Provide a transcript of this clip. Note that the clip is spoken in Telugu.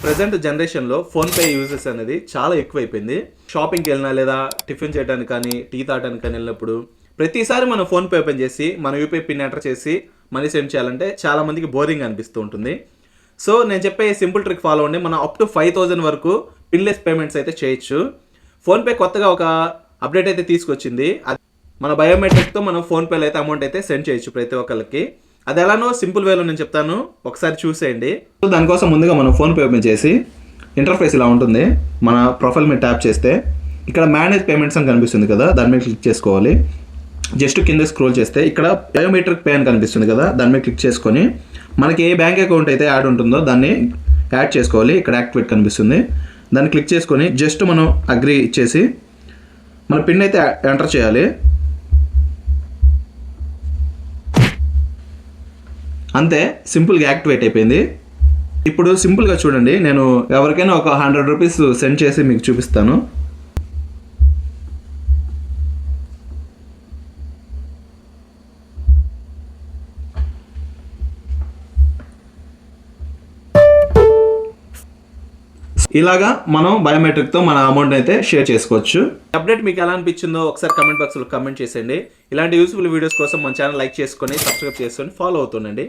ప్రెజెంట్ జనరేషన్లో ఫోన్పే యూజెస్ అనేది చాలా ఎక్కువైపోయింది. షాపింగ్కి వెళ్ళినా లేదా టిఫిన్ చేయడానికి కానీ టీ తాగడానికి కానీ వెళ్ళినప్పుడు ప్రతిసారి మనం ఫోన్పే ఓపెన్ చేసి మన యూపీఐ పిన్ ఎంటర్ చేసి మనీ సెండ్ చేయాలంటే చాలా మందికి బోరింగ్ అనిపిస్తూ ఉంటుంది. సో నేను చెప్పే సింపుల్ ట్రిక్ ఫాలో అవ్వండి. మనం అప్ టు 5,000 వరకు పిన్లెస్ పేమెంట్స్ అయితే చేయొచ్చు. ఫోన్పే కొత్తగా ఒక అప్డేట్ అయితే తీసుకొచ్చింది. మన బయోమెట్రిక్తో మనం ఫోన్పేలో అయితే అమౌంట్ అయితే సెండ్ చేయొచ్చు ప్రతి ఒక్కరికి. అది ఎలానో సింపుల్ వేలో నేను చెప్తాను, ఒకసారి చూసేయండి. సో దానికోసం ముందుగా మనం ఫోన్పే ఓపెన్ చేసి ఇంటర్ఫేస్ ఇలా ఉంటుంది. మన ప్రొఫైల్ మీద ట్యాప్ చేస్తే ఇక్కడ మేనేజ్ పేమెంట్స్ అని కనిపిస్తుంది కదా, దాని మీద క్లిక్ చేసుకోవాలి. జస్ట్ కింద స్క్రోల్ చేస్తే ఇక్కడ బయోమెట్రిక్ పే అని కనిపిస్తుంది కదా, దాని మీద క్లిక్ చేసుకొని మనకి ఏ బ్యాంక్ అకౌంట్ అయితే యాడ్ ఉంటుందో దాన్ని యాడ్ చేసుకోవాలి. ఇక్కడ యాక్టివేట్ కనిపిస్తుంది, దాన్ని క్లిక్ చేసుకొని జస్ట్ మనం అగ్రీ ఇచ్చేసి మన పిన్ అయితే ఎంటర్ చేయాలి. అంతే, సింపుల్గా యాక్టివేట్ అయిపోయింది. ఇప్పుడు సింపుల్గా చూడండి, నేను ఎవరికైనా ఒక 100 రూపీస్ సెండ్ చేసి మీకు చూపిస్తాను. ఇలాగా మనం బయోమెట్రిక్తో మన అమౌంట్ అయితే షేర్ చేసుకోవచ్చు. అప్డేట్ మీకు ఎలా అనిపించిందో ఒకసారి కమెంట్ బాక్స్లో కమెంట్ చేసేయండి. ఇలాంటి యూస్ఫుల్ వీడియోస్ కోసం మన ఛానల్ లైక్ చేసుకొని సబ్స్క్రైబ్ చేసుకొని ఫాలో అవుతుండండి.